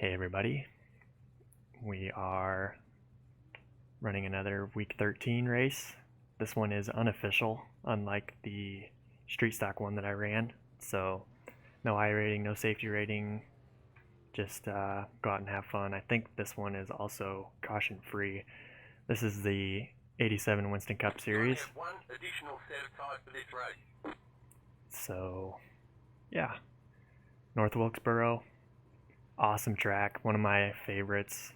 Hey everybody, we are running another week 13 race. This one is unofficial, unlike the street stock one that I ran. So no iRating, no safety rating, just go out and have fun. I think this one is also caution free. This is the 87 Winston Cup Series. One additional set of tires for this race. So yeah, North Wilkesboro, awesome track, one of my favorites,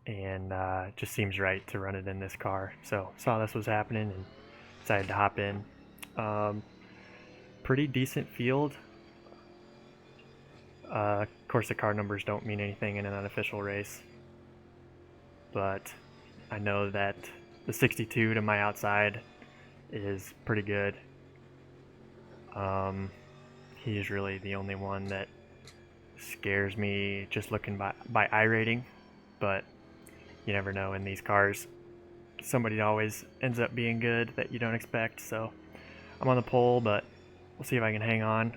and just seems right to run it in this car. So saw this was happening and decided to hop in. Pretty decent field. Of course, the car numbers don't mean anything in an unofficial race, but I know that the 62 to my outside is pretty good. He's really the only one that scares me just looking by iRating, but you never know in these cars. Somebody always ends up being good that you don't expect, so I'm on the pole, but we'll see if I can hang on.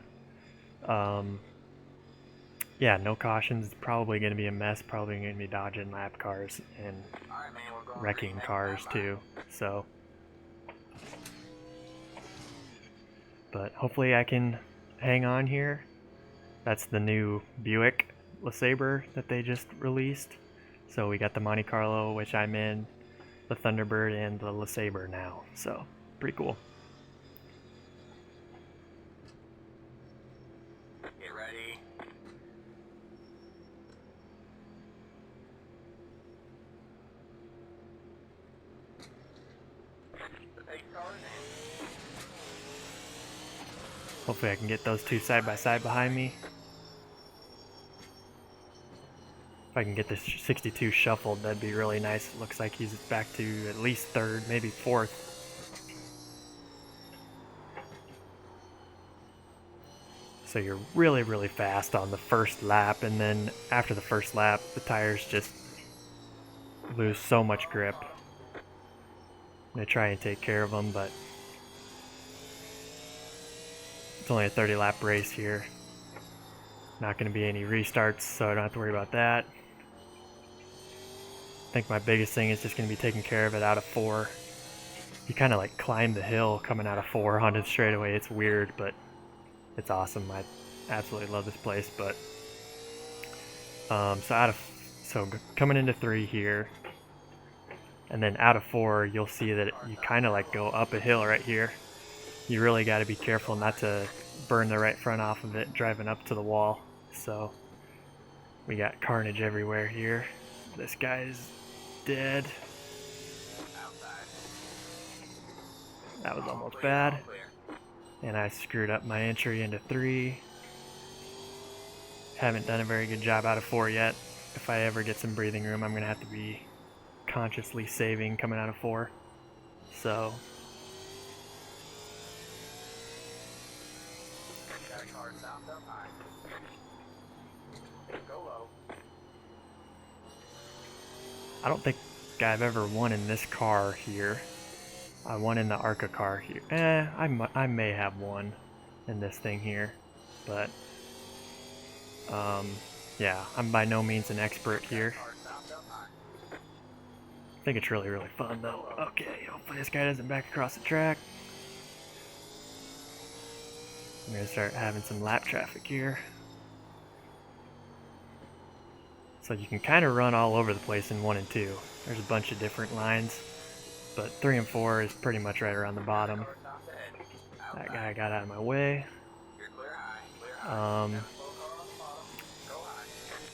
Yeah, no cautions. It's probably going to be a mess. Probably going to be dodging lap cars and wrecking cars too. So, but hopefully I can hang on here. That's the new Buick LeSabre that they just released. So we got the Monte Carlo, which I'm in, the Thunderbird, and the LeSabre now. So pretty cool. Get ready. The pace car is in. Hopefully I can get those two side by side behind me. If I can get this 62 shuffled, that'd be really nice. It looks like he's back to at least third, maybe fourth. So you're really, really fast on the first lap, and then after the first lap, the tires just lose so much grip. I'm going to try and take care of them, but it's only a 30 lap race here. Not going to be any restarts, so I don't have to worry about that. I think my biggest thing is just going to be taking care of it out of 4. You kind of like climb the hill coming out of 4 onto the straightaway. It's weird, but it's awesome. I absolutely love this place. But so coming into 3 here, and then out of 4, you'll see that you kind of like go up a hill right here. You really got to be careful not to burn the right front off of it driving up to the wall. So we got carnage everywhere here. This guy's dead. That was almost bad. And I screwed up my entry into 3. Haven't done a very good job out of 4 yet. If I ever get some breathing room, I'm going to have to be consciously saving coming out of 4. So I don't think I've ever won in this car here. I won in the ARCA car here. I may have won in this thing here, but yeah, I'm by no means an expert here. I think it's really, really fun though. Okay, hopefully this guy doesn't back across the track. I'm gonna start having some lap traffic here. So you can kind of run all over the place in 1 and 2. There's a bunch of different lines, but 3 and 4 is pretty much right around the bottom. That guy got out of my way. I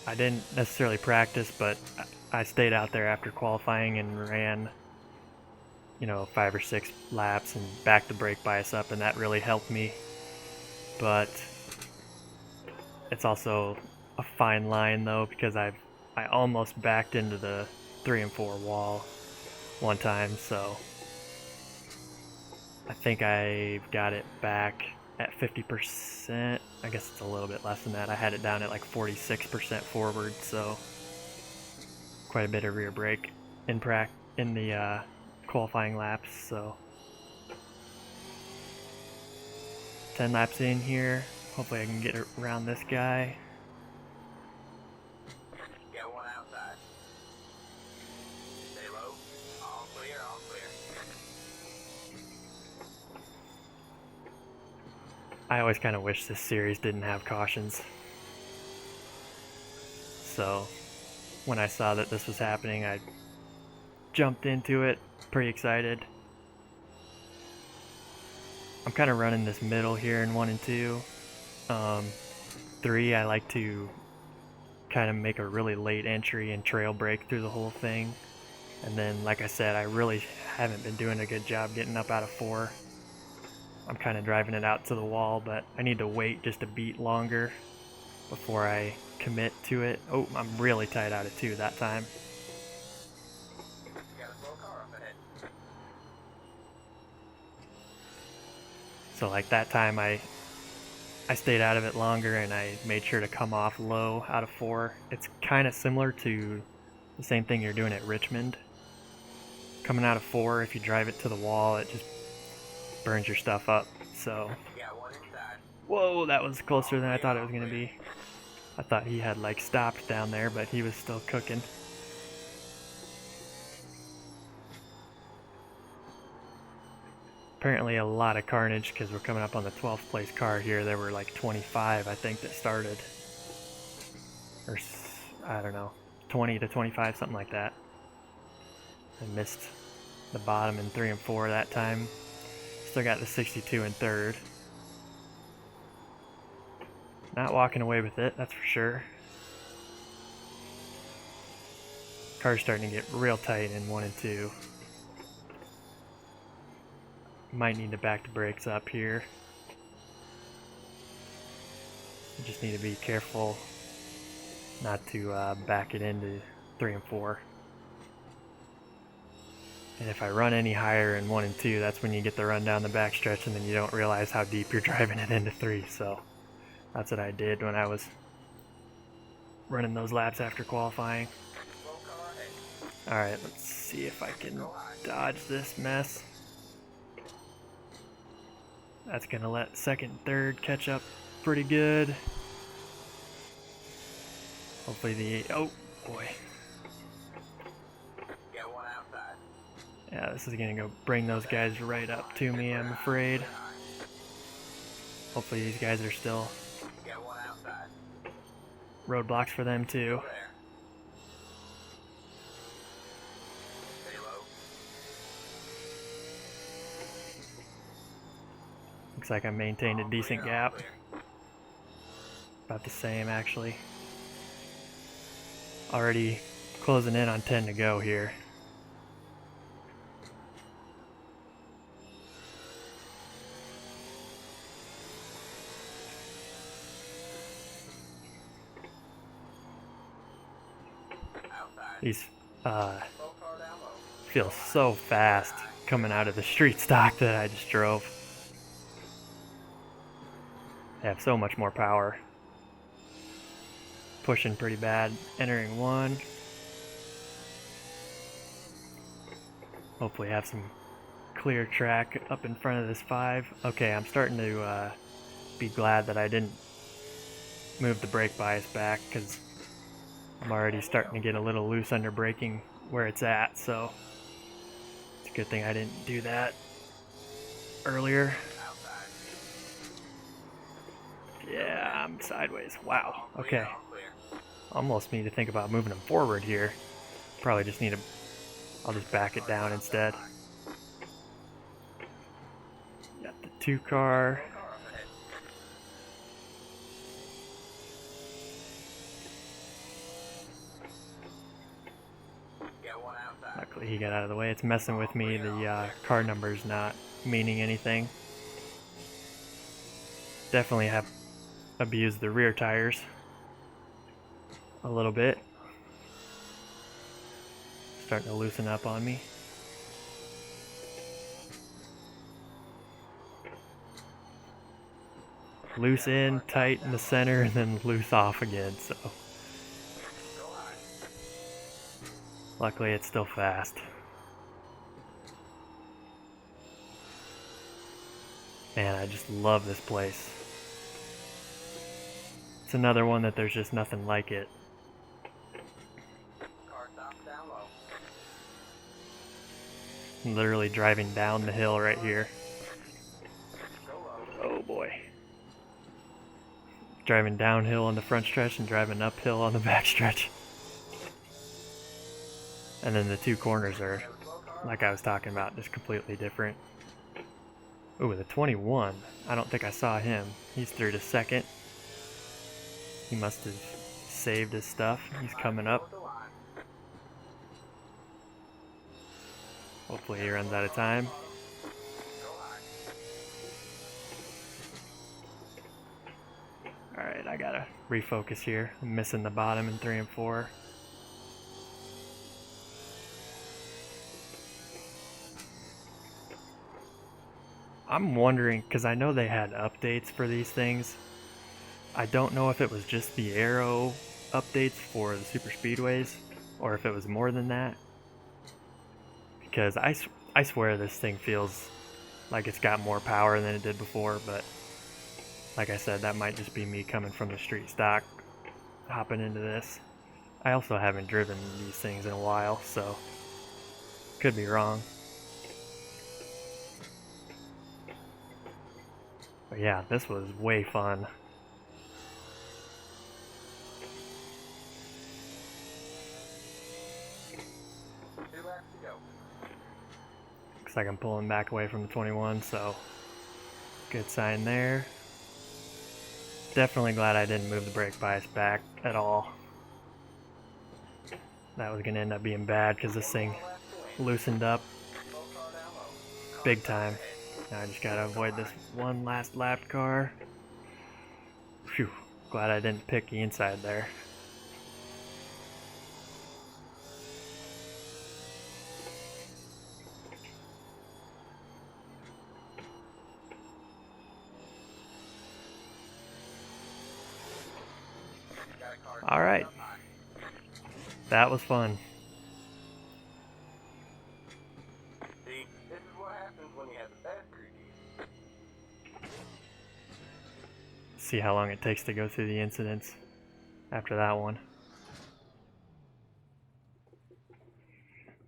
didn't necessarily practice, but I stayed out there after qualifying and ran, 5 or 6 laps and backed the brake bias up, and that really helped me. But it's also a fine line though, because I almost backed into the 3 and 4 wall one time, so I think I've got it back at 50%. I guess it's a little bit less than that. I had it down at like 46% forward, so quite a bit of rear brake in the qualifying laps. So 10 laps in here. Hopefully I can get around this guy. I always kind of wish this series didn't have cautions. So when I saw that this was happening, I jumped into it, pretty excited. I'm kind of running this middle here in 1 and 2. 3, I like to kind of make a really late entry and trail break through the whole thing. And then, like I said, I really haven't been doing a good job getting up out of 4. I'm kind of driving it out to the wall, but I need to wait just a beat longer before I commit to it. Oh, I'm really tight out of 2 that time. Got a slow car up ahead. So like that time I stayed out of it longer and I made sure to come off low out of 4. It's kind of similar to the same thing you're doing at Richmond. Coming out of 4, if you drive it to the wall, it just burns your stuff up. So, Got one inside. whoa, that was closer than I thought it was going to be. I thought he had like stopped down there, but he was still cooking. Apparently a lot of carnage because we're coming up on the 12th place car here. There were like 25, I think, that started. Or, I don't know, 20 to 25, something like that. I missed the bottom in 3 and 4 that time. Still got the 62 in 3rd. Not walking away with it, that's for sure. Car's starting to get real tight in 1 and 2. Might need to back the brakes up here. You just need to be careful not to back it into 3 and 4. And if I run any higher in 1 and 2, that's when you get the run down the backstretch and then you don't realize how deep you're driving it into 3. So that's what I did when I was running those laps after qualifying. Slow car ahead. Alright, let's see if I can dodge this mess. That's going to let 2nd and 3rd catch up pretty good. Hopefully the... oh, boy. Got one outside. Yeah, this is going to go bring those guys right up to me, I'm afraid. Hopefully these guys are still Got one outside. roadblocks for them too. There. Stay low. Looks like I maintained a All decent clear, all gap. clear. About the same, actually. Already closing in on 10 to go here. Outside. These Slow car down low. feel so fast coming out of the street stock that I just drove. They have so much more power. Pushing pretty bad. Entering 1. Hopefully have some clear track up in front of this 5. Okay, I'm starting to be glad that I didn't move the brake bias back because I'm already starting to get a little loose under braking where it's at, so it's a good thing I didn't do that earlier. Outside. Yeah, I'm sideways. Wow. Okay. All clear. Almost need to think about moving them forward here. Probably just need to... I'll just back it down instead. Got the 2 car. Slow car up ahead. Got one outside. Luckily he got out of the way. It's messing with me. The car number's not meaning anything. Definitely have abused the rear tires a little bit. Starting to loosen up on me. Loose in, tight in the center, and then loose off again, so Go high. luckily it's still fast. Man, I just love this place. It's another one that there's just nothing like it. Car stops down low. I'm literally driving down the hill right here. Go low. Oh boy. driving downhill on the front stretch and driving uphill on the back stretch. And then the two corners are, like I was talking about, just completely different. Ooh, the 21. I don't think I saw him. He's through to second. He must have saved his stuff. He's coming up. Hopefully he runs out of time. Alright, I gotta refocus here. I'm missing the bottom in 3 and 4. I'm wondering, because I know they had updates for these things. I don't know if it was just the aero updates for the super speedways, or if it was more than that. Because I swear this thing feels like it's got more power than it did before, but like I said, that might just be me coming from the street stock, hopping into this. I also haven't driven these things in a while, so could be wrong. But yeah, this was way fun. Looks like I'm pulling back away from the 21, so good sign there. Definitely glad I didn't move the brake bias back at all. That was going to end up being bad because this thing loosened up big time. Now I just got to avoid this one last lap car. Phew, glad I didn't pick the inside there. Alright, that was fun. See, this is what happens when you have the bad preview. See how long it takes to go through the incidents after that one.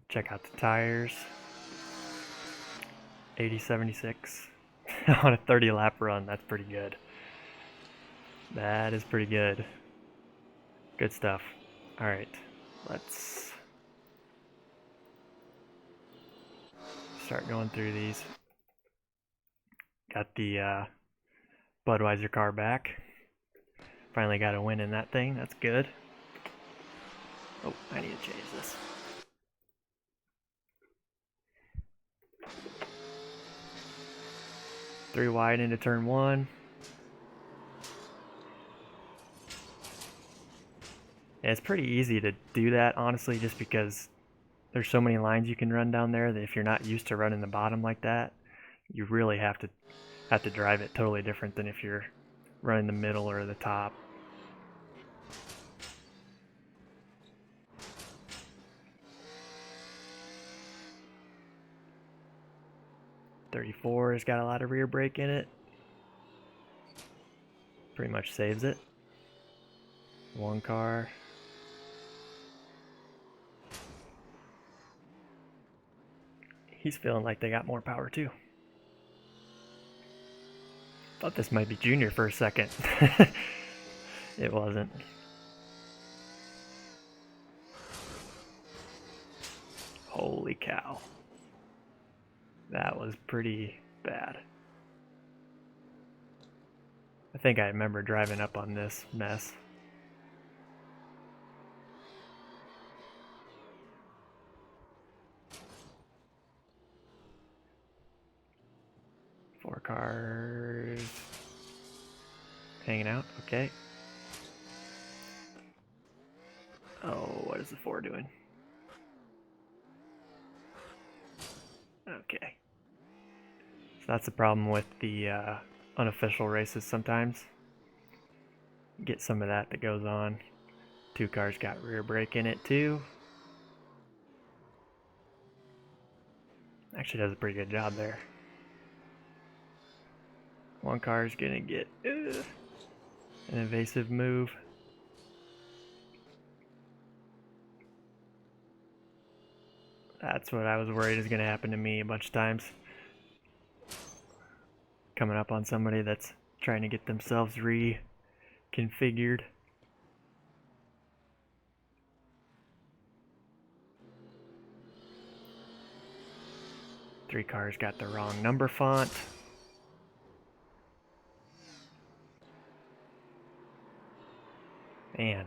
Check out the tires. 80/76 on a 30 lap run. That's pretty good. That is pretty good. Good stuff. Alright, let's start going through these. Got the Budweiser car back. Finally got a win in that thing. That's good. Oh, I need to change this. Three wide into turn 1. Yeah, it's pretty easy to do that, honestly, just because there's so many lines you can run down there that if you're not used to running the bottom like that, you really have to drive it totally different than if you're running the middle or the top. .34 has got a lot of rear brake in it. Pretty much saves it. One car. He's feeling like they got more power too. Thought this might be Junior for a second. It wasn't. Holy cow. That was pretty bad. I think I remember driving up on this mess. Four cars hanging out, okay. Oh, what is the 4 doing? Okay. So that's the problem with the unofficial races sometimes. Get some of that goes on. 2 cars got rear brake in it too. Actually does a pretty good job there. 1 car is gonna get an evasive move. That's what I was worried is gonna happen to me a bunch of times. Coming up on somebody that's trying to get themselves recalibrated configured. Three cars got the wrong number font. Man.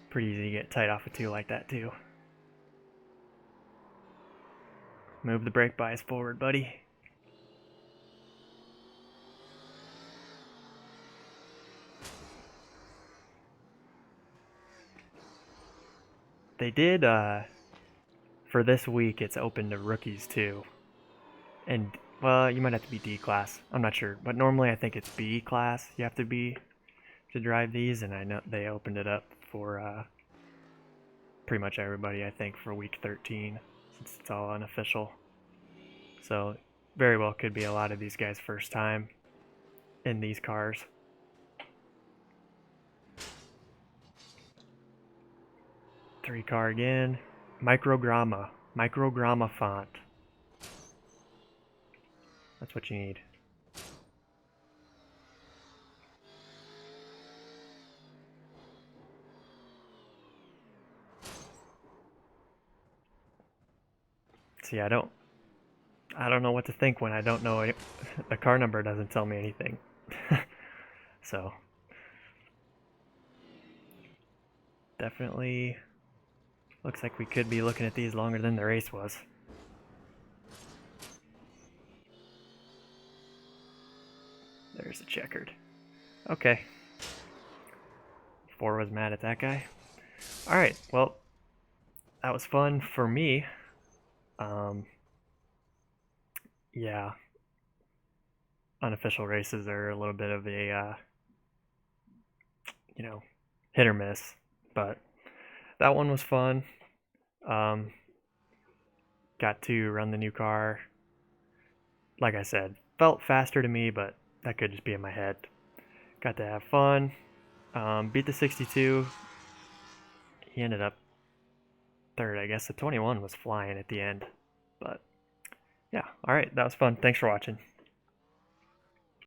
Pretty easy to get tight off of two like that too. Move the brake bias forward, buddy. They did, for this week, it's open to rookies too. And, well, you might have to be D class. I'm not sure. But normally I think it's B class you have to be to drive these. And I know they opened it up for pretty much everybody, I think, for week 13, since it's all unofficial. So, very well could be a lot of these guys' first time in these cars. Three car again. Microgramma font. That's what you need. See, I don't know what to think when I don't know it. The car number doesn't tell me anything. So definitely looks like we could be looking at these longer than the race was. There's a checkered. Okay. 4 was mad at that guy. Alright, well, that was fun for me. Yeah. Unofficial races are a little bit of a, hit or miss. But that one was fun. Got to run the new car. Like I said, felt faster to me, but that could just be in my head. Got to have fun. Beat the 62. He ended up third, I guess. The 21 was flying at the end. But yeah, alright, that was fun. Thanks for watching.